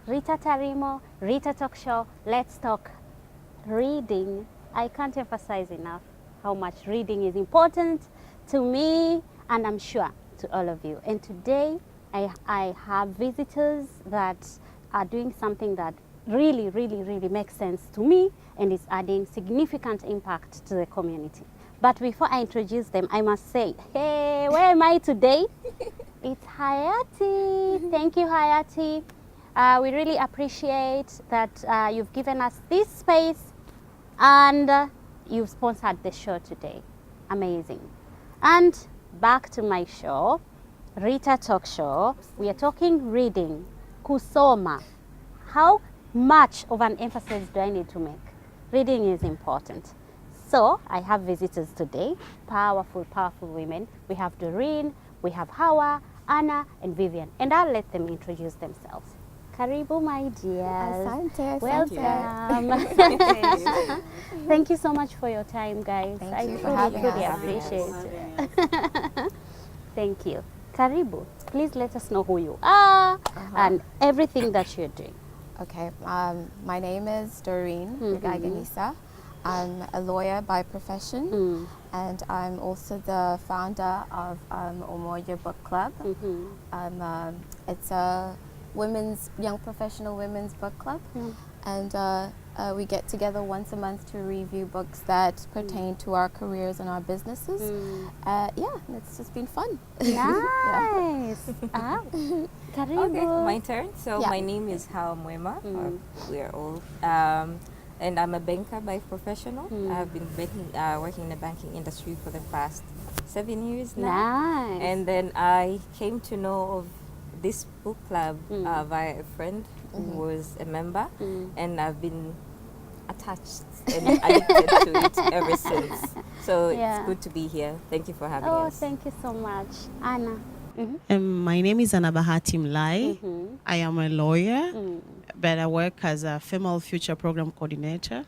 Rita Tarimo, Rita Talk Show, let's talk reading. I can't emphasize enough how much reading is important to me, and I'm sure to all of you. And today I have visitors that are doing something that really makes sense to me and is adding significant impact to the community. But before I introduce them, I must say, hey, where am I today? It's Hayati. Thank you, Hayati. We really appreciate that you've given us this space and you've sponsored the show today. Amazing. And back to my show, Rita Talk Show. We are talking reading, kusoma. How much of an emphasis do I need to make? Reading is important. So I have visitors today, powerful women. We have Doreen, we have Hawa, Anna, and Vivian. And I'll let them introduce themselves. Karibu, my dears. Asante. Welcome. Thank you so much for your time, guys. Thank you for I having truly us. appreciate it. Thank you. Karibu, please let us know who you are and everything that you're doing. Okay, my name is Doreen Rugaganisa. I'm a lawyer by profession, and I'm also the founder of Umoja Book Club. It's a young professional women's book club, and we get together once a month to review books that pertain to our careers and our businesses. Yeah, it's just been fun. Nice. Okay, my turn. So my name is Hawa Mwema. We're all, and I'm a banker by professional. I've been working in the banking industry for the past 7 years now. Nice. And then I came to know of this book club via a friend who was a member, and I've been attached and addicted to it ever since. So it's good to be here. Thank you for having us. Oh, thank you so much. Anna. My name is Anabahati Mlai. I am a lawyer, but I work as a Female Future Program Coordinator.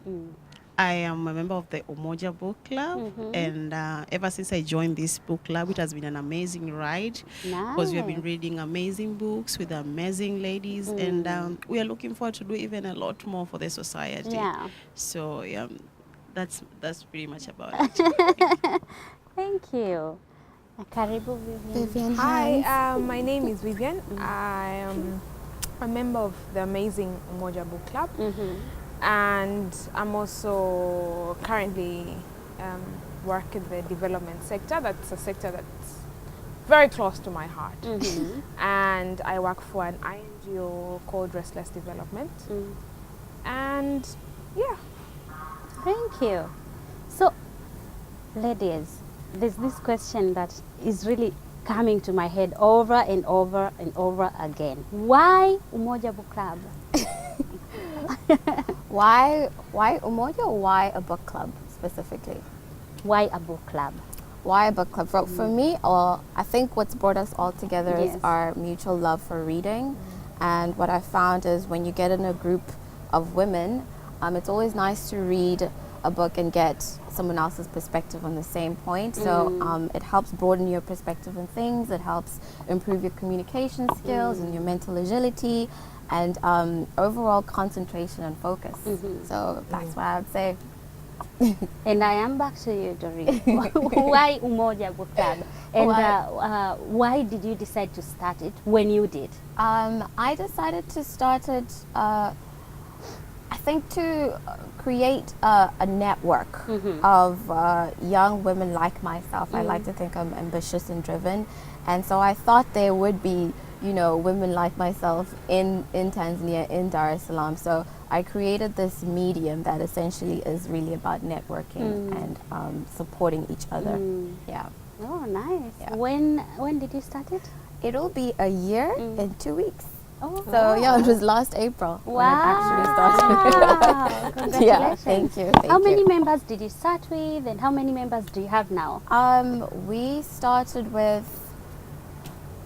I am a member of the Umoja Book Club, and ever since I joined this book club, it has been an amazing ride because we have been reading amazing books with amazing ladies, and we are looking forward to do even a lot more for the society. Yeah. So that's pretty much about it. Thank you. Karibu, Vivian. Hi, my name is Vivian. I am a member of the amazing Umoja Book Club. And I'm also currently work in the development sector. That's a sector that's very close to my heart. And I work for an INGO called Restless Development. And yeah. Thank you. So, ladies, there's this question that is really coming to my head over and over and over again. Why Umoja Book Club? Why Umoja, or why a book club specifically? Why a book club? Why a book club? For me, I think what's brought us all together is our mutual love for reading. And what I found is when you get in a group of women, it's always nice to read a book and get someone else's perspective on the same point. So it helps broaden your perspective on things. It helps improve your communication skills and your mental agility, and overall concentration and focus. So that's why I would say. And I am back to you, Doreen. Why Umoja Book Club? And why did you decide to start it when you did? I decided to start it, I think, to create a network of young women like myself. I like to think I'm ambitious and driven. And so I thought there would be, women like myself in Tanzania, in Dar es Salaam. So I created this medium that essentially is really about networking and supporting each other. Yeah. Oh, nice. Yeah. When did you start it? It'll be a year in 2 weeks. Oh, So yeah, it was last April when it actually wow. started. Congratulations. Yeah, thank you. How many members did you start with, and how many members do you have now? We started with.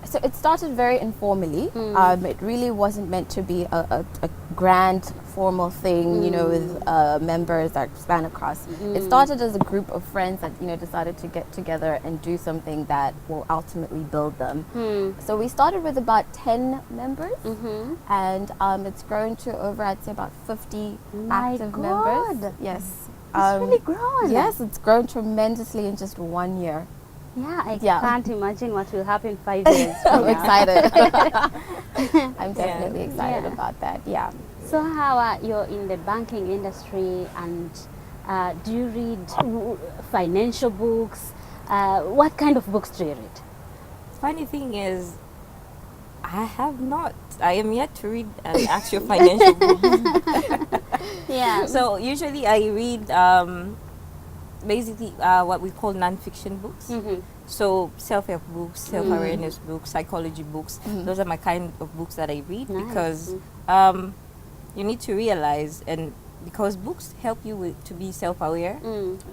So it started very informally. It really wasn't meant to be a grand formal thing, you know, with members that span across. It started as a group of friends that, you know, decided to get together and do something that will ultimately build them. So we started with about 10 members, and it's grown to over, I'd say, about 50 active members. Yes. It's really grown. Yes, it's grown tremendously in just 1 year. Yeah, I Yeah. can't imagine what will happen 5 years from I'm now. excited. I'm definitely excited Yeah. about that. Yeah. So how you're in the banking industry, and do you read financial books? What kind of books do you read? Funny thing is, I have not. I am yet to read an actual financial book. Yeah. So usually I read basically what we call non-fiction books. So self-help books, self-awareness books, psychology books. Those are my kind of books that I read Nice. because you need to realize, and because books help you to be self-aware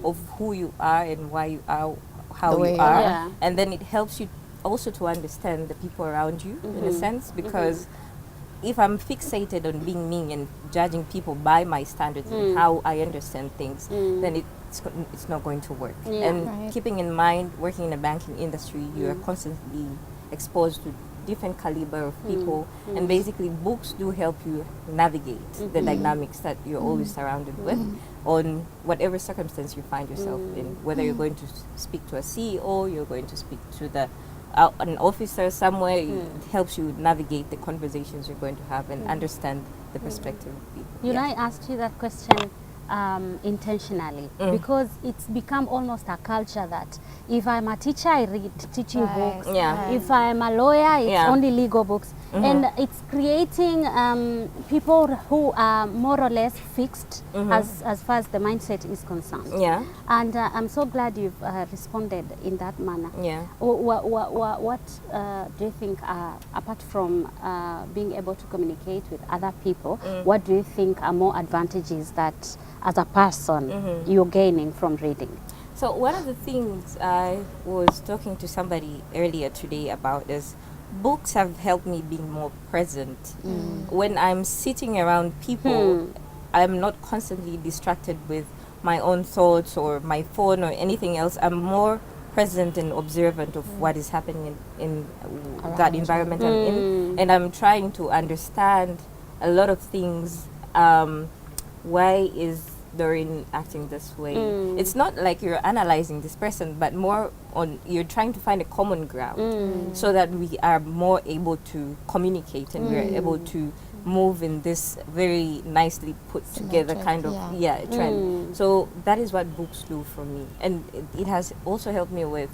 of who you are and why you are, how The way you you are, are. Yeah. and then it helps you also to understand the people around you in a sense, because if I'm fixated on being me and judging people by my standards and how I understand things, then it's not going to work. Yeah. And Right. keeping in mind, working in the banking industry, you are constantly exposed to different caliber of people, and basically books do help you navigate the dynamics that you're always surrounded with on whatever circumstance you find yourself in, whether you're going to speak to a CEO, you're going to speak to an officer somewhere. It helps you navigate the conversations you're going to have and understand the perspective of people. You know, I asked you that question intentionally because it's become almost a culture that if I'm a teacher, I read teaching Right. books. Yeah. If I'm a lawyer, it's Yeah. only legal books. And it's creating people who are more or less fixed as far as the mindset is concerned. Yeah. And I'm so glad you've responded in that manner. Yeah. What do you think, apart from being able to communicate with other people, what do you think are more advantages that as a person you're gaining from reading? So one of the things I was talking to somebody earlier today about is books have helped me be more present. When I'm sitting around people, I'm not constantly distracted with my own thoughts or my phone or anything else. I'm more present and observant of what is happening in that environment I'm in, and I'm trying to understand a lot of things. Why is Doreen acting this way? It's not like you're analyzing this person, but more on you're trying to find a common ground so that we are more able to communicate and we're able to move in this very nicely put together kind of trend. So that is what books do for me, and it has also helped me with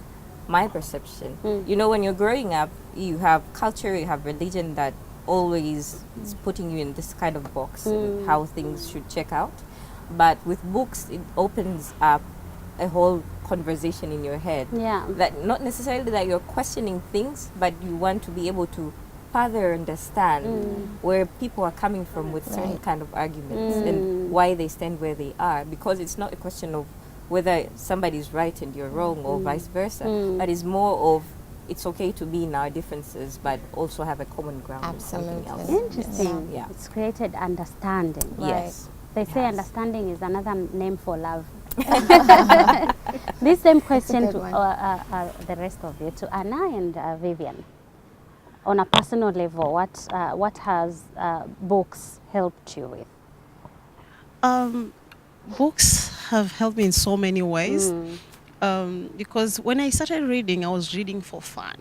my perception. You know, when you're growing up, you have culture, you have religion that always is putting you in this kind of box and how things should check out. But with books, it opens up a whole conversation in your head. Yeah. That not necessarily that you're questioning things, but you want to be able to further understand where people are coming from with certain kind of arguments and why they stand where they are. Because it's not a question of whether somebody's right and you're wrong or vice versa, but it's more of it's okay to be in our differences, but also have a common ground in something else. Interesting. Yeah. It's created understanding. Yes. They say understanding is another name for love. This same question good to one. the rest of you, to Anna and Vivian. On a personal level, what has books helped you with? Books have helped me in so many ways. Because when I started reading, I was reading for fun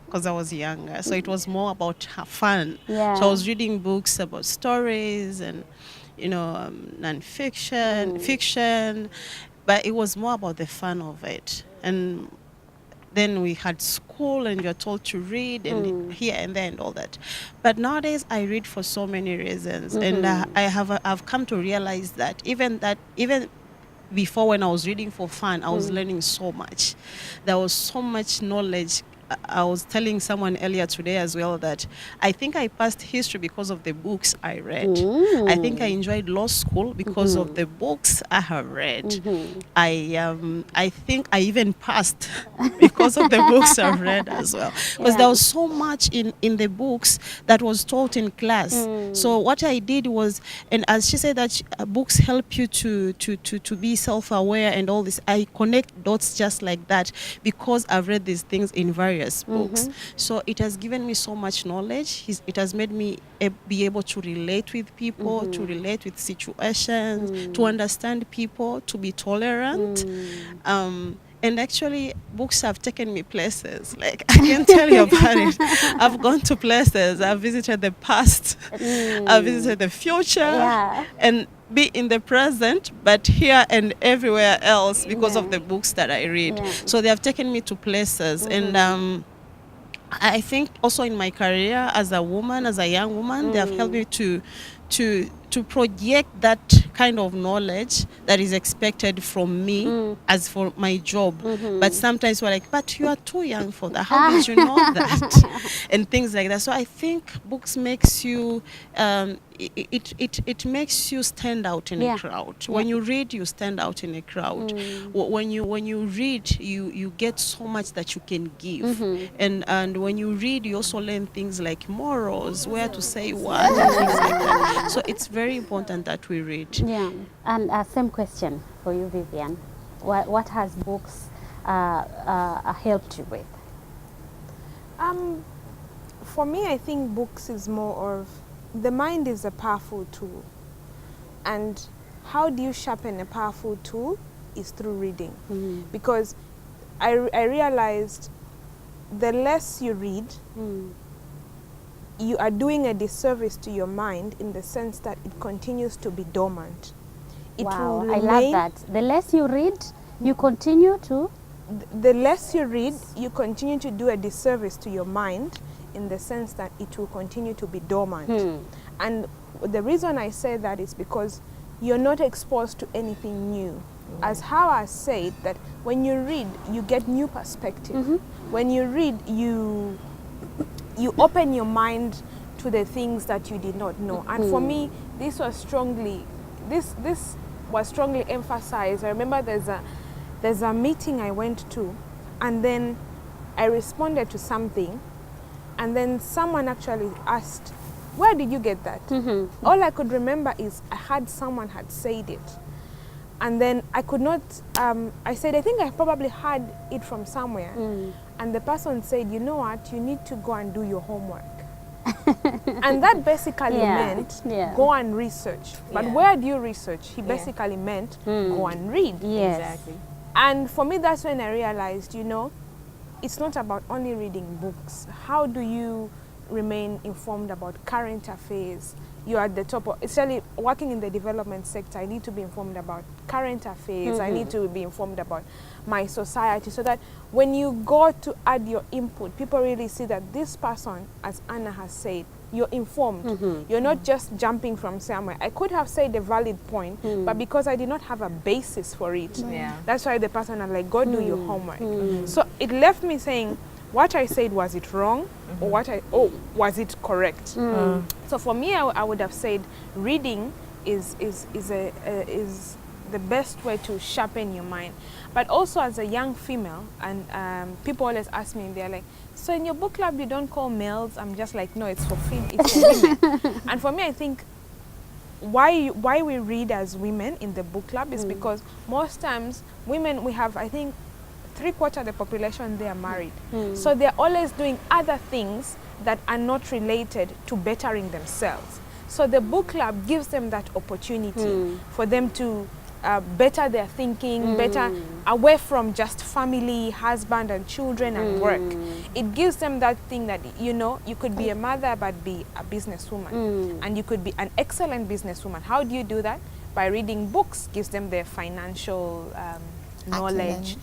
because I was younger. So it was more about fun. Yeah. So I was reading books about stories and, non-fiction, fiction, but it was more about the fun of it. And then we had school and you're told to read and here and there and all that. But nowadays I read for so many reasons. And I've come to realize that even before, when I was reading for fun, I was learning so much. There was so much knowledge I was telling someone earlier today as well that I think I passed history because of the books I read. I think I enjoyed law school because of the books I have read. I think I even passed because of the books I've read as well. Because there was so much in the books that was taught in class. So what I did was, and as she said that books help you to be self-aware and all this, I connect dots just like that because I've read these things in various books. So it has given me so much knowledge. It has made me be able to relate with people, to relate with situations, to understand people, to be tolerant. And actually, books have taken me places. Like, I can tell you about it. I've gone to places. I've visited the past. I've visited the future. And be in the present, but here and everywhere else because of the books that I read. So they have taken me to places. And I think also in my career as a woman, as a young woman, they have helped me to project that kind of knowledge that is expected from me as for my job. But sometimes we're like, but you are too young for that. How did you know that? And things like that. So I think books makes you, it makes you stand out in a crowd. When you read, you stand out in a crowd. When you read, you get so much that you can give. And when you read, you also learn things like morals, where to say what, and things like that. So it's very important that we read. Yeah, and same question for you, Vivian. What has books helped you with? For me, I think books is more of, the mind is a powerful tool. And how do you sharpen a powerful tool is through reading. Because I realized the less you read, you are doing a disservice to your mind in the sense that it continues to be dormant. It will remain, I love that. The less you read, you continue to? The less you read, you continue to do a disservice to your mind in the sense that it will continue to be dormant. And the reason I say that is because you're not exposed to anything new. As how I said, that when you read, you get new perspective. When you read, you open your mind to the things that you did not know. And for me, this was strongly emphasized. I remember there's a meeting I went to, and then I responded to something, and then someone actually asked, where did you get that? All I could remember is I had someone had said it. And then I could not, I said, I think I probably had it from somewhere. And the person said, you know what, you need to go and do your homework. And that basically meant go and research. But where do you research? He basically meant go and read. Exactly. And for me, that's when I realized, you know, it's not about only reading books. How do you remain informed about current affairs? You're at the top of, especially working in the development sector, I need to be informed about current affairs. I need to be informed about my society, so that when you go to add your input, people really see that this person, as Anna has said, you're informed. You're not just jumping from somewhere. I could have said a valid point, but because I did not have a basis for it, that's why the person was like, go do your homework. So it left me saying, what I said, was it wrong, or was it correct? So for me, I would have said reading is the best way to sharpen your mind. But also as a young female, and people always ask me, they're like, so in your book club you don't call males? I'm just like, no, it's for women. And for me, I think why we read as women in the book club is because most times women, we have, I think, 3/4 of the population, they are married. So they're always doing other things that are not related to bettering themselves. So the book club gives them that opportunity for them to better their thinking, better away from just family, husband and children and work. It gives them that thing that, you know, you could be a mother but be a businesswoman. And you could be an excellent businesswoman. How do you do that? By reading books. Gives them their financial knowledge,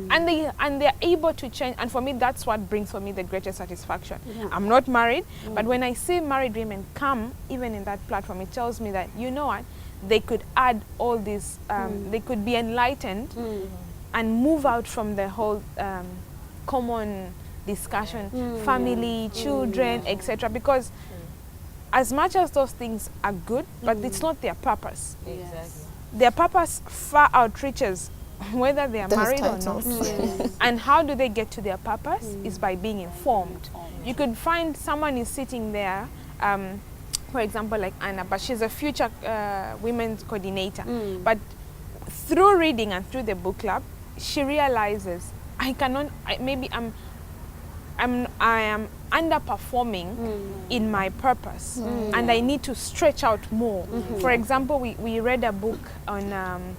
and they're able to change. And for me, that's what brings for me the greatest satisfaction. I'm not married, but when I see married women come even in that platform, it tells me that, you know what, they could add all this, they could be enlightened and move out from the whole common discussion, family, children, etc. Because as much as those things are good, but it's not their purpose. Exactly. Their purpose far outreaches whether they are Those married titles. or not. And how do they get to their purpose is by being informed. You could find someone is sitting there, for example, like Anna, but she's a future women's coordinator. But through reading and through the book club, she realizes I am underperforming in my purpose, and I need to stretch out more. For example, we read a book on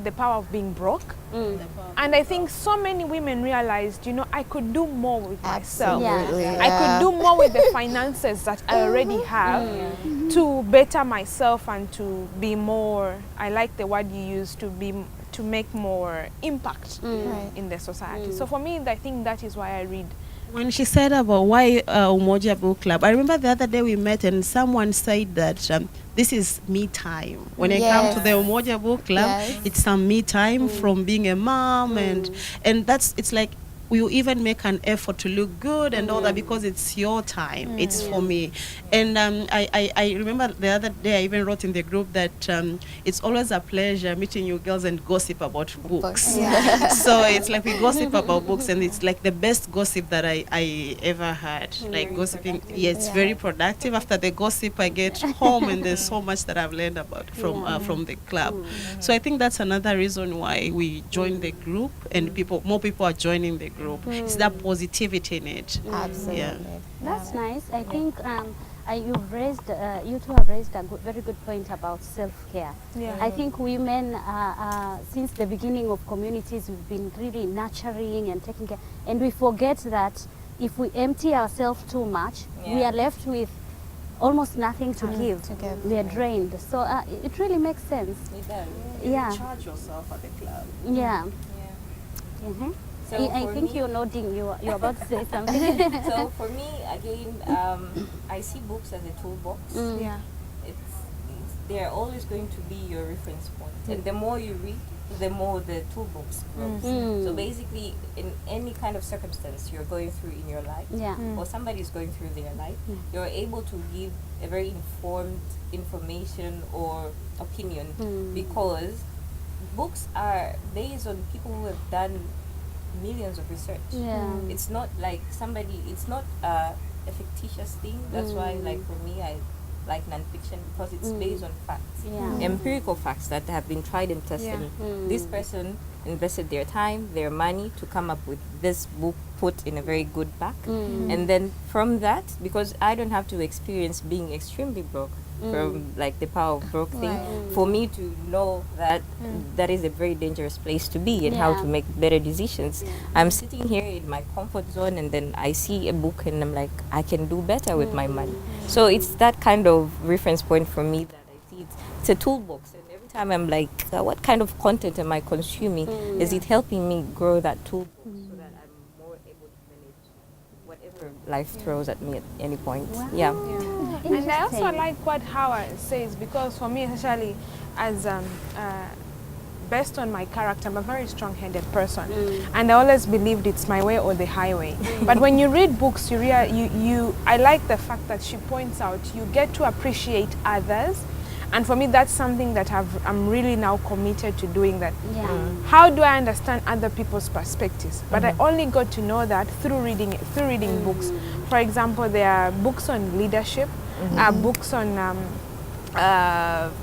the power of being broke, and I think so many women realized, I could do more with myself. I could do more with the finances that I already have to better myself and to be more, I like the word you use, to make more impact in the society. So for me, I think that is why I read. When she said about why Umoja Book Club, I remember the other day we met and someone said that this is me time. When I come to the Umoja Book Club, it's some me time from being a mom, and it's like we even make an effort to look good and all that because it's your time. It's for me. And I remember the other day I even wrote in the group that it's always a pleasure meeting you girls and gossip about books. So it's like we gossip about books, and it's like the best gossip that I ever had. Like gossiping, it's very productive. After the gossip, I get home and there's so much that I've learned about from the club. So I think that's another reason why we joined the group, and more people are joining the group. It's that positivity in it. Absolutely. Yeah. That's nice. I think you two have raised a very good point about self-care. I think women, since the beginning of communities, we've been really nurturing and taking care, and we forget that if we empty ourselves too much, we are left with almost nothing to give. We are drained. So it really makes sense. It does. Yeah. Charge yourself at the club. Yeah. So I think you're nodding. You're about to say something. So for me, again, I see books as a toolbox. They're always going to be your reference point. And the more you read, the more the toolbox grows. So basically, in any kind of circumstance you're going through in your life, or somebody's going through their life, you're able to give a very informed information or opinion, because books are based on people who have done millions of research. It's not like it's not a fictitious thing. That's why, like, for me, I like nonfiction, because it's based on facts, empirical facts that have been tried and tested. This person invested their time, their money to come up with this book, put in a very good back, and then from that, because I don't have to experience being extremely broke from like the power of broke thing for me to know that that is a very dangerous place to be and how to make better decisions. I'm sitting here in my comfort zone, and then I see a book and I'm like, I can do better with my money. So it's that kind of reference point for me that I see it's a toolbox, and every time I'm like, what kind of content am I consuming? Is it helping me grow that toolbox so that I'm more able to manage whatever life throws at me at any point? And I also like what Howard says, because for me, especially as based on my character, I'm a very strong-headed person, and I always believed it's my way or the highway. But when you read books, I like the fact that she points out you get to appreciate others. And for me, that's something that I'm really now committed to doing. That. How do I understand other people's perspectives? But I only got to know that through reading books. For example, there are books on leadership, books on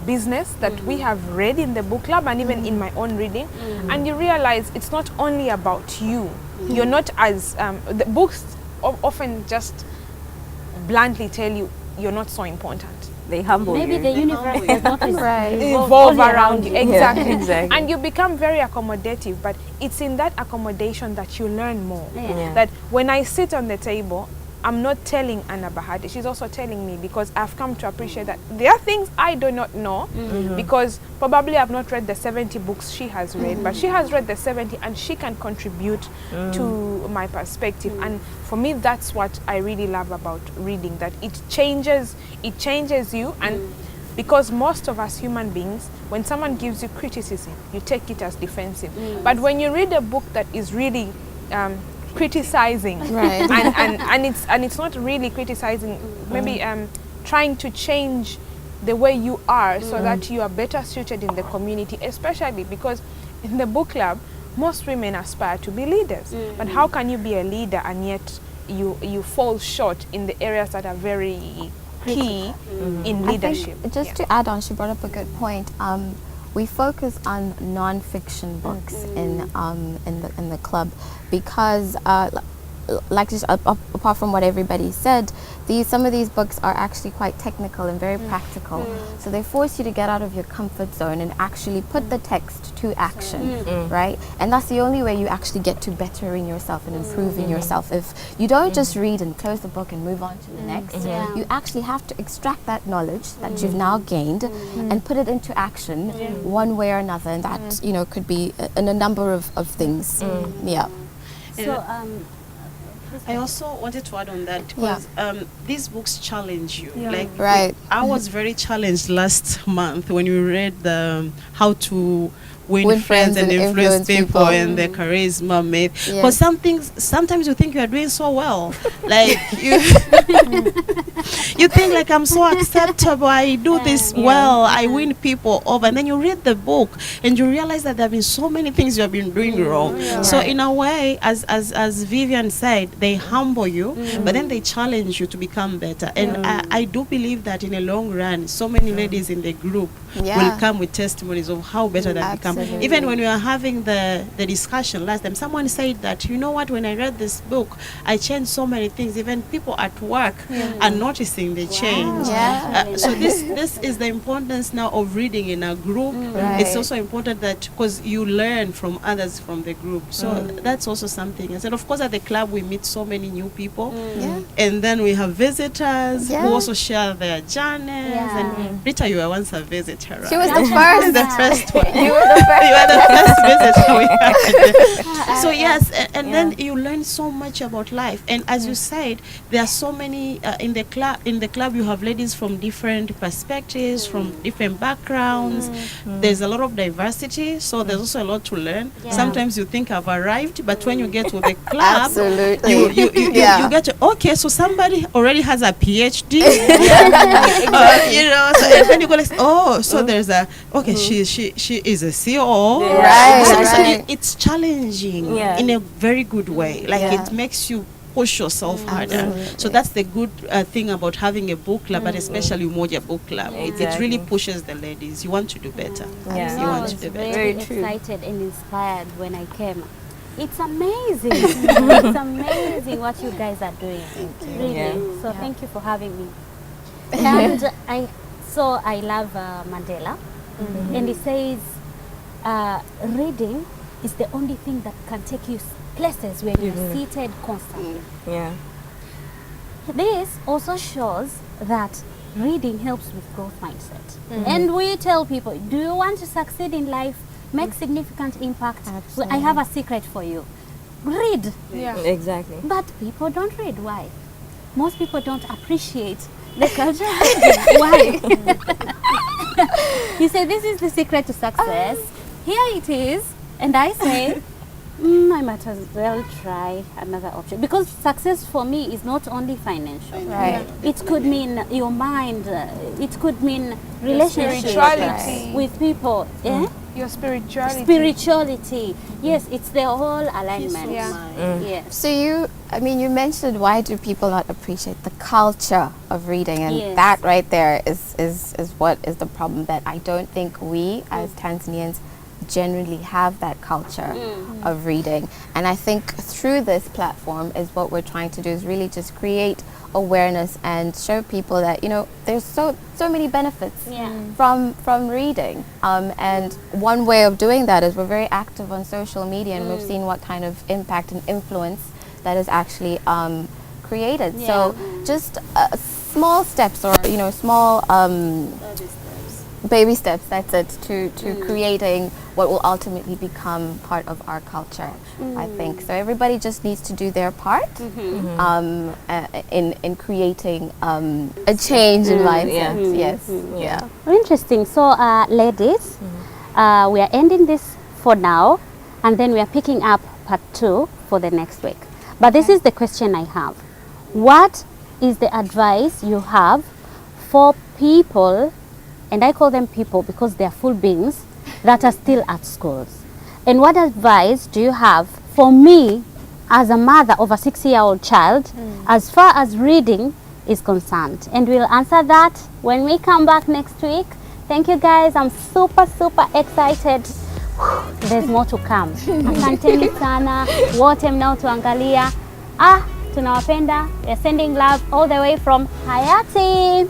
business that we have read in the book club and even in my own reading. And you realize it's not only about you. You're not as the books often just bluntly tell you you're not so important. They humble Maybe you. the universe does not evolve around you. Exactly. Exactly. And you become very accommodative, but it's in that accommodation that you learn more. Yeah. That when I sit on the table, I'm not telling Anna Bahati, she's also telling me, because I've come to appreciate that there are things I do not know, because probably I've not read the 70 books she has read, but she has read the 70 and she can contribute to my perspective. And for me, that's what I really love about reading, that it changes you. And because most of us human beings, when someone gives you criticism, you take it as defensive. But when you read a book that is really criticizing, Right. and it's not really criticizing. Maybe trying to change the way you are so that you are better suited in the community, especially because in the book club most women aspire to be leaders. But how can you be a leader and yet you fall short in the areas that are very key in leadership? I think just to add on, she brought up a good point. We focus on non-fiction books in the club because, like just apart from what everybody said, some of these books are actually quite technical and very practical. So they force you to get out of your comfort zone and actually put the text to action, right? And that's the only way you actually get to bettering yourself and improving yourself. If you don't just read and close the book and move on to the next, you actually have to extract that knowledge that you've now gained and put it into action one way or another. And that, you know, could be in a number of things. Yeah. So, I also wanted to add on that because these books challenge you. Like, Right. I was very challenged last month when we read the How to Win Friends and Influence People and the Charisma Myth. Because sometimes you think you are doing so well. Like, you think like, I'm so acceptable, I do this well, I win people over. And then you read the book and you realize that there have been so many things you have been doing wrong. So in a way, as Vivian said, they humble you, but then they challenge you to become better. And I do believe that in a long run, so many ladies in the group will come with testimonies of how better they've become. Even when we were having the discussion last time, someone said that, you know what, when I read this book, I changed so many things. Even people at work are noticing the change. So this is the importance now of reading in a group. It's also important that because you learn from others from the group. So that's also something. And of course at the club we meet so many new people. And then we have visitors who also share their journeys. And Rita, you were once a visitor, right? She was the first. The first one. You were the first. You are the first visitor we had. So yes, and then you learn so much about life. And as you said, there are so many in the club. In the club, you have ladies from different perspectives, from different backgrounds. There's a lot of diversity, so there's also a lot to learn. Sometimes you think I've arrived, but when you get to the club, you get to, okay, so somebody already has a PhD. You know, so and then you go like, oh, so there's a she is a CEO. So it's challenging in a very good way. Like it makes you push yourself harder. So that's the good thing about having a book club, but especially Umoja Book Club. It really pushes the ladies. You want to do better. You want to do better. Very excited and inspired when I came. It's amazing. It's amazing what you guys are doing. Really. So thank you for having me. And I love Mandela. And he says reading is the only thing that can take you places where you're seated constantly. This also shows that reading helps with growth mindset. And we tell people, do you want to succeed in life, make significant impact? Well, I have a secret for you. Read. Exactly. But people don't read. Why? Most people don't appreciate the culture of reading. Why? You say this is the secret to success. Here it is. And I say, I might as well try another option. Because success for me is not only financial. It could mean your mind. It could mean relationships with people. Your spirituality. Yes, it's the whole alignment. So you mentioned, why do people not appreciate the culture of reading? And that right there is what is the problem, that I don't think we as Tanzanians generally have that culture of reading. And I think through this platform is what we're trying to do, is really just create awareness and show people that, you know, there's so many benefits from reading. And one way of doing that is we're very active on social media, and we've seen what kind of impact and influence that is actually created. So just small steps, or small baby steps, that's it, to creating what will ultimately become part of our culture, I think. So everybody just needs to do their part in creating a change in mindset. Interesting. So ladies, we are ending this for now, and then we are picking up part 2 for the next week. But this is the question I have. What is the advice you have for people, and I call them people because they are full beings, that are still at schools? And what advice do you have for me as a mother of a 6-year-old child as far as reading is concerned? And we'll answer that when we come back next week. Thank you guys. I'm super excited. There's more to come. Asanteni sana wote mnaotuangalia. Tunawapenda. We're sending love all the way from Hayati.